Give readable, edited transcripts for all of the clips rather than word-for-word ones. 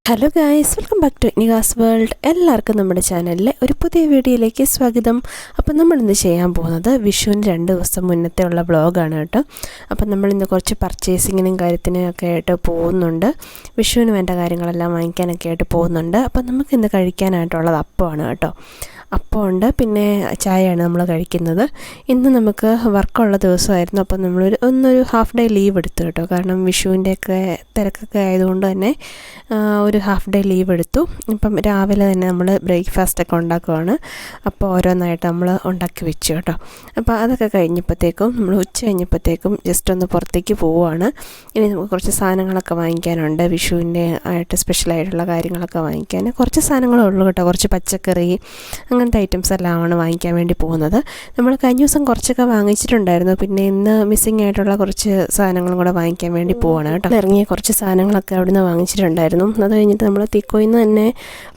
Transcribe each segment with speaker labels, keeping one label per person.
Speaker 1: Hello guys, welcome back to നിഗാസ് world. എല്ലാവർക്കും നമ്മുടെ ചാനലിലെ ഒരു പുതിയ വീഡിയോയിലേക്ക് സ്വാഗതം. അപ്പം നമ്മളിന്ന് ചെയ്യാൻ പോകുന്നത് വിഷുവിന് 2 ദിവസം മുന്നത്തെ ഉള്ള വ്ളോഗാണ് കേട്ടോ. അപ്പം നമ്മളിന്ന് കുറച്ച് പർച്ചേസിങ്ങിനും കാര്യത്തിനും ഒക്കെ ആയിട്ട് പോകുന്നുണ്ട്. വിഷുവിന് വേണ്ട കാര്യങ്ങളെല്ലാം വാങ്ങിക്കാനൊക്കെ ആയിട്ട് പോകുന്നുണ്ട്. അപ്പം നമുക്കിന്ന് കഴിക്കാനായിട്ടുള്ളത് അപ്പമാണ് കേട്ടോ. അപ്പമുണ്ട്, പിന്നെ ചായയാണ് നമ്മൾ കഴിക്കുന്നത്. ഇന്ന് നമുക്ക് വർക്കുള്ള ദിവസമായിരുന്നു. അപ്പം ഒന്നൊരു ഹാഫ് ഡേ ലീവ് എടുത്തു കേട്ടോ. കാരണം വിഷുവിൻ്റെയൊക്കെ തിരക്കൊക്കെ ആയതുകൊണ്ട് തന്നെ ഒരു ഹാഫ് ഡേ ലീവ് എടുത്തു. ഇപ്പം രാവിലെ തന്നെ നമ്മൾ ബ്രേക്ക്ഫാസ്റ്റൊക്കെ ഉണ്ടാക്കുവാണ്. അപ്പോൾ ഓരോന്നായിട്ട് നമ്മൾ ഉണ്ടാക്കി വെച്ചു കേട്ടോ. അപ്പോൾ അതൊക്കെ കഴിഞ്ഞപ്പോഴത്തേക്കും നമ്മൾ ഉച്ച കഴിഞ്ഞപ്പോഴത്തേക്കും ജസ്റ്റ് ഒന്ന് പുറത്തേക്ക് പോവുകയാണ്. ഇനി നമുക്ക് കുറച്ച് സാധനങ്ങളൊക്കെ വാങ്ങിക്കാനുണ്ട്. വിഷുവിൻ്റെ ആയിട്ട് സ്പെഷ്യലായിട്ടുള്ള കാര്യങ്ങളൊക്കെ വാങ്ങിക്കാൻ കുറച്ച് സാധനങ്ങളേ ഉള്ളൂ കേട്ടോ. കുറച്ച് പച്ചക്കറി അങ്ങനത്തെ ഐറ്റംസ് എല്ലാമാണ് വാങ്ങിക്കാൻ വേണ്ടി പോകുന്നത്. നമ്മൾ കഴിഞ്ഞ ദിവസം കുറച്ചൊക്കെ വാങ്ങിച്ചിട്ടുണ്ടായിരുന്നു. പിന്നെ ഇന്ന് മിസ്സിങ് ആയിട്ടുള്ള കുറച്ച് സാധനങ്ങളും കൂടെ വാങ്ങിക്കാൻ വേണ്ടി പോവാണ് കേട്ടോ. ഇറങ്ങിയ കുറച്ച് സാധനങ്ങളൊക്കെ അവിടുന്ന് വാങ്ങിച്ചിട്ടുണ്ടായിരുന്നു. അത് കഴിഞ്ഞിട്ട് നമ്മൾ തീക്കോയിൽ നിന്ന് തന്നെ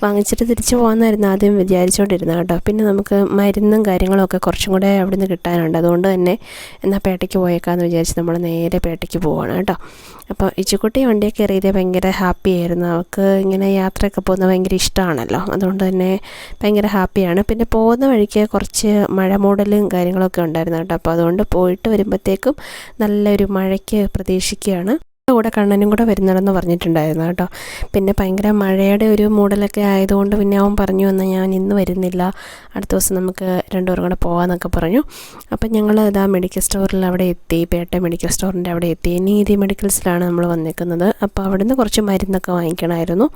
Speaker 1: വാങ്ങിച്ചിട്ട് തിരിച്ച് പോകാമെന്നായിരുന്നു ആദ്യം വിചാരിച്ചുകൊണ്ടിരുന്നത് കേട്ടോ. പിന്നെ നമുക്ക് മരുന്നും കാര്യങ്ങളൊക്കെ കുറച്ചും കൂടെ അവിടുന്ന് കിട്ടാനുണ്ട്. അതുകൊണ്ട് തന്നെ എന്നാൽ പേട്ടയ്ക്ക് പോയേക്കാമെന്ന് വിചാരിച്ച് നമ്മൾ നേരെ പേട്ടയ്ക്ക് പോവാണ് കേട്ടോ. അപ്പോൾ ഇച്ചിക്കുട്ടി വണ്ടിയൊക്കെ കയറിയത് ഭയങ്കര ഹാപ്പി ആയിരുന്നു. അവൾക്ക് ഇങ്ങനെ യാത്രയൊക്കെ പോകുന്നത് ഭയങ്കര ഇഷ്ടമാണല്ലോ. അതുകൊണ്ട് തന്നെ ഭയങ്കര ഹാപ്പിയാണ്. പിന്നെ പോകുന്ന വഴിക്ക് കുറച്ച് മഴ മൂടലും കാര്യങ്ങളൊക്കെ ഉണ്ടായിരുന്നു കേട്ടോ. അപ്പോൾ അതുകൊണ്ട് പോയിട്ട് വരുമ്പോഴത്തേക്കും നല്ലൊരു മഴയ്ക്ക് പ്രതീക്ഷിക്കുകയാണ്. കൂടെ കണ്ണനും കൂടെ വരുന്നുണ്ടെന്ന് പറഞ്ഞിട്ടുണ്ടായിരുന്നു കേട്ടോ. പിന്നെ ഭയങ്കര മഴയുടെ ഒരു മൂടലൊക്കെ ആയതുകൊണ്ട് പിന്നെ അവൻ പറഞ്ഞു വന്നാൽ ഞാൻ ഇന്ന് വരുന്നില്ല, അടുത്ത ദിവസം നമുക്ക് രണ്ടുപേരും കൂടെ പോകാമെന്നൊക്കെ പറഞ്ഞു. അപ്പം ഞങ്ങൾ ഇതാ മെഡിക്കൽ സ്റ്റോറിൽ അവിടെ എത്തി. പേട്ട മെഡിക്കൽ സ്റ്റോറിൻ്റെ അവിടെ എത്തി. നീതി മെഡിക്കൽസിലാണ് നമ്മൾ വന്നിരിക്കുന്നത്. അപ്പോൾ അവിടുന്ന് കുറച്ച് മരുന്നൊക്കെ വാങ്ങിക്കണമായിരുന്നു.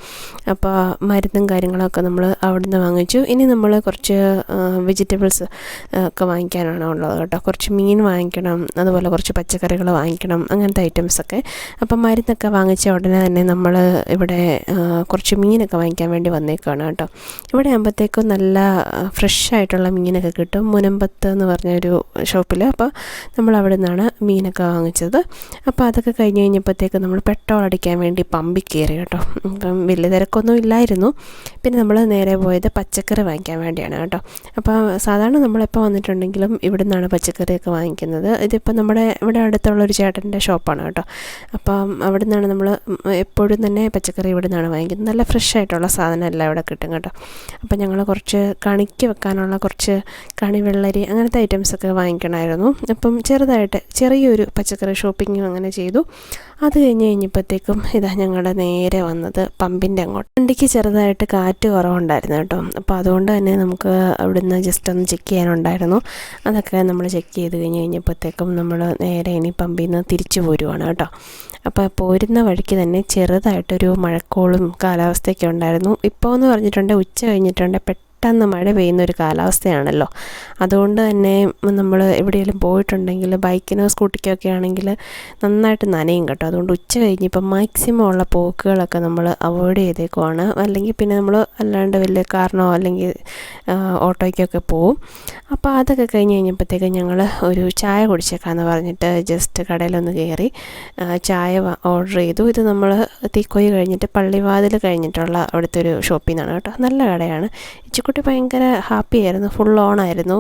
Speaker 1: അപ്പോൾ മരുന്നും കാര്യങ്ങളൊക്കെ നമ്മൾ അവിടുന്ന് വാങ്ങിച്ചു. ഇനി നമ്മൾ കുറച്ച് വെജിറ്റബിൾസ് ഒക്കെ വാങ്ങിക്കാനാണ് ഉള്ളത് കേട്ടോ. കുറച്ച് മീൻ വാങ്ങിക്കണം, അതുപോലെ കുറച്ച് പച്ചക്കറികൾ വാങ്ങിക്കണം, അങ്ങനത്തെ ഐറ്റംസൊക്കെ. അപ്പം മരുന്നൊക്കെ വാങ്ങിച്ച ഉടനെ തന്നെ നമ്മൾ ഇവിടെ കുറച്ച് മീനൊക്കെ വാങ്ങിക്കാൻ വേണ്ടി വന്നേക്കാണ് കേട്ടോ. ഇവിടെ ആകുമ്പോഴത്തേക്കും നല്ല ഫ്രഷ് ആയിട്ടുള്ള മീനൊക്കെ കിട്ടും. മുനമ്പത്ത് എന്ന് പറഞ്ഞൊരു ഷോപ്പിൽ. അപ്പോൾ നമ്മൾ അവിടെ നിന്നാണ് മീനൊക്കെ വാങ്ങിച്ചത്. അപ്പോൾ അതൊക്കെ കഴിഞ്ഞ് കഴിഞ്ഞപ്പോഴത്തേക്കും നമ്മൾ പെട്രോൾ അടിക്കാൻ വേണ്ടി പമ്പിൽ കയറി കേട്ടോ. അപ്പം വലിയ തിരക്കൊന്നും ഇല്ലായിരുന്നു. പിന്നെ നമ്മൾ നേരെ പോയത് പച്ചക്കറി വാങ്ങിക്കാൻ വേണ്ടിയാണ് കേട്ടോ. അപ്പോൾ സാധാരണ നമ്മളെപ്പോൾ വന്നിട്ടുണ്ടെങ്കിലും ഇവിടെ നിന്നാണ് പച്ചക്കറിയൊക്കെ വാങ്ങിക്കുന്നത്. ഇതിപ്പോൾ നമ്മുടെ ഇവിടെ അടുത്തുള്ളൊരു ചേട്ടൻ്റെ ഷോപ്പാണ് കേട്ടോ. അപ്പം അവിടെ നിന്നാണ് നമ്മൾ എപ്പോഴും തന്നെ പച്ചക്കറി ഇവിടെ നിന്നാണ് വാങ്ങിക്കുന്നത്. നല്ല ഫ്രഷ് ആയിട്ടുള്ള സാധനം എല്ലാം ഇവിടെ കിട്ടും കേട്ടോ. അപ്പം ഞങ്ങൾ കുറച്ച് കണിക്ക് വെക്കാനുള്ള കുറച്ച് കണി വെള്ളരി അങ്ങനത്തെ ഐറ്റംസൊക്കെ വാങ്ങിക്കണമായിരുന്നു. അപ്പം ചെറിയൊരു പച്ചക്കറി ഷോപ്പിങ്ങും അങ്ങനെ ചെയ്തു. അത് കഴിഞ്ഞപ്പോഴത്തേക്കും ഇതാ ഞങ്ങളുടെ നേരെ വന്നത് പമ്പിൻ്റെ അങ്ങോട്ട്. വണ്ടിക്ക് ചെറുതായിട്ട് കാറ്റ് കുറവുണ്ടായിരുന്നു കേട്ടോ. അപ്പോൾ അതുകൊണ്ട് തന്നെ നമുക്ക് അവിടുന്ന് ജസ്റ്റ് ഒന്ന് ചെക്ക് ചെയ്യാനുണ്ടായിരുന്നു. അതൊക്കെ നമ്മൾ ചെക്ക് ചെയ്ത് കഴിഞ്ഞപ്പോഴത്തേക്കും നമ്മൾ നേരെ ഇനി പമ്പിൽ നിന്ന് തിരിച്ചു പോരുവാണ് കേട്ടോ. അപ്പോൾ പോരുന്ന വഴിക്ക് തന്നെ ചെറുതായിട്ടൊരു മഴക്കോളും കാലാവസ്ഥയൊക്കെ ഉണ്ടായിരുന്നു. ഇപ്പോൾ എന്ന് പറഞ്ഞിട്ടുണ്ടെങ്കിൽ ഉച്ച കഴിഞ്ഞിട്ടുണ്ട് പെട്ടെന്ന് മഴ പെയ്യുന്ന ഒരു കാലാവസ്ഥയാണല്ലോ. അതുകൊണ്ട് തന്നെ നമ്മൾ എവിടെയെങ്കിലും പോയിട്ടുണ്ടെങ്കിൽ ബൈക്കിനോ സ്കൂട്ടിക്കോ ഒക്കെ ആണെങ്കിൽ നന്നായിട്ട് നനയും കേട്ടോ. അതുകൊണ്ട് ഉച്ച കഴിഞ്ഞിപ്പം മാക്സിമം ഉള്ള പോക്കുകളൊക്കെ നമ്മൾ അവോയ്ഡ് ചെയ്തേക്കുവാണ്. അല്ലെങ്കിൽ പിന്നെ നമ്മൾ അല്ലാണ്ട് വലിയ കാറിനോ അല്ലെങ്കിൽ ഓട്ടോയ്ക്കൊക്കെ പോവും. അപ്പോൾ അതൊക്കെ കഴിഞ്ഞപ്പോഴത്തേക്കും ഞങ്ങൾ ഒരു ചായ കുടിച്ചേക്കാമെന്ന് പറഞ്ഞിട്ട് ജസ്റ്റ് കടയിലൊന്ന് കയറി ചായ ഓർഡർ ചെയ്തു. ഇത് നമ്മൾ തീക്കോയി കഴിഞ്ഞിട്ട് പള്ളിവാതിൽ കഴിഞ്ഞിട്ടുള്ള അവിടുത്തെ ഒരു ഷോപ്പിൽ നിന്നാണ് കേട്ടോ. നല്ല കടയാണ്. ഇച്ചിക്കുട്ടി ഭയങ്കര ഹാപ്പി ആയിരുന്നു, ഫുൾ ഓണായിരുന്നു,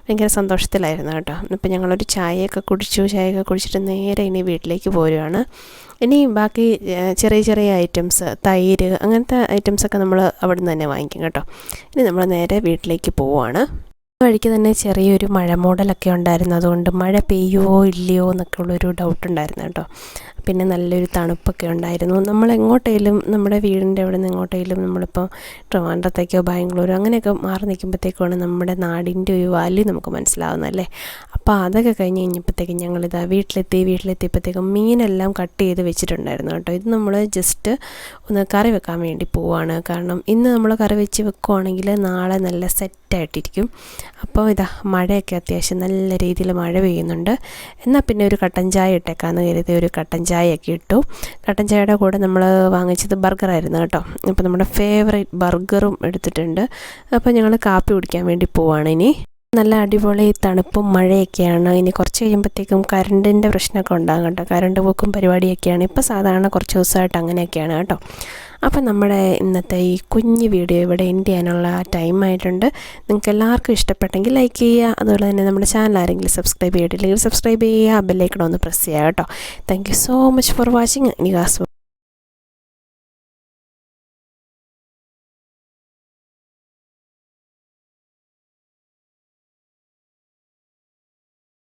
Speaker 1: ഭയങ്കര സന്തോഷത്തിലായിരുന്നു കേട്ടോ. അപ്പോൾ ഞങ്ങളൊരു ചായയൊക്കെ കുടിച്ചിട്ട് നേരെ ഇനി വീട്ടിലേക്ക് പോരുവാണ്. ഇനി ബാക്കി ചെറിയ ഐറ്റംസ്, തൈര് അങ്ങനത്തെ ഐറ്റംസൊക്കെ നമ്മൾ അവിടെ നിന്ന് തന്നെ വാങ്ങിക്കും കേട്ടോ. ഇനി നമ്മൾ നേരെ വീട്ടിലേക്ക് പോവുകയാണ്. വഴിക്ക് തന്നെ ചെറിയൊരു മഴ മൂടലൊക്കെ ഉണ്ടായിരുന്നു. അതുകൊണ്ട് മഴ പെയ്യുമോ ഇല്ലയോ എന്നൊക്കെ ഉള്ളൊരു ഡൗട്ട് ഉണ്ടായിരുന്നു കേട്ടോ. പിന്നെ നല്ലൊരു തണുപ്പൊക്കെ ഉണ്ടായിരുന്നു. നമ്മൾ എങ്ങോട്ടേലും നമ്മുടെ വീടിൻ്റെ അവിടെ നിന്ന് എങ്ങോട്ടേലും നമ്മളിപ്പോൾ ട്രിവാൻഡ്രത്തേക്കോ ബാംഗ്ലൂരോ അങ്ങനെയൊക്കെ മാറി നിൽക്കുമ്പോഴത്തേക്കാണ് നമ്മുടെ നാടിൻ്റെ ഒരു വാല്യൂ നമുക്ക് മനസ്സിലാവുന്നതല്ലേ. അപ്പോൾ അതൊക്കെ കഴിഞ്ഞപ്പോഴത്തേക്കും ഞങ്ങളിതാ വീട്ടിലെത്തിയപ്പോഴത്തേക്കും മീനെല്ലാം കട്ട് ചെയ്ത് വെച്ചിട്ടുണ്ടായിരുന്നു കേട്ടോ. ഇത് നമ്മൾ ജസ്റ്റ് ഒന്ന് കറി വെക്കാൻ വേണ്ടി പോവുകയാണ്. കാരണം ഇന്ന് നമ്മൾ കറി വെച്ച് വെക്കുവാണെങ്കിൽ നാളെ നല്ല സെറ്റായിട്ടിരിക്കും. അപ്പോൾ ഇതാ മഴയൊക്കെ അത്യാവശ്യം നല്ല രീതിയിൽ മഴ പെയ്യുന്നുണ്ട്. എന്നാൽ പിന്നെ ഒരു കട്ടൻ ചായ ഇട്ടേക്കാന്ന് കരുതി ഒരു കട്ടൻ ചായയൊക്കെ ഇട്ടു. കട്ടൻ ചായയുടെ കൂടെ നമ്മൾ വാങ്ങിച്ചത് ബർഗറായിരുന്നു കേട്ടോ. അപ്പോൾ നമ്മുടെ ഫേവറേറ്റ് ബർഗറും എടുത്തിട്ടുണ്ട്. അപ്പോൾ ഞങ്ങൾ കാപ്പി കുടിക്കാൻ വേണ്ടി പോവുകയാണ്. ഇനി നല്ല അടിപൊളി തണുപ്പും മഴയൊക്കെയാണ്. ഇനി കുറച്ച് കഴിയുമ്പോഴത്തേക്കും കറണ്ടിൻ്റെ പ്രശ്നമൊക്കെ ഉണ്ടാകും കേട്ടോ. കറണ്ട് പോക്കും പരിപാടിയൊക്കെയാണ്. ഇപ്പോൾ സാധാരണ കുറച്ച് ദിവസമായിട്ട് അങ്ങനെയൊക്കെയാണ് കേട്ടോ. അപ്പം നമ്മുടെ ഇന്നത്തെ ഈ കുഞ്ഞു വീഡിയോ ഇവിടെ എൻഡ് ചെയ്യാനുള്ള ടൈം ആയിട്ടുണ്ട്. നിങ്ങൾക്ക് എല്ലാവർക്കും ഇഷ്ടപ്പെട്ടെങ്കിൽ ലൈക്ക് ചെയ്യുക. അതുപോലെ തന്നെ നമ്മുടെ ചാനൽ ആരെങ്കിലും സബ്സ്ക്രൈബ് ചെയ്തിട്ടില്ലെങ്കിൽ സബ്സ്ക്രൈബ് ചെയ്യുക. ബെല്ലൈക്കൺ ഒന്ന് പ്രസ് ചെയ്യുക കേട്ടോ. Thank you so much for watching നിഗാസ്.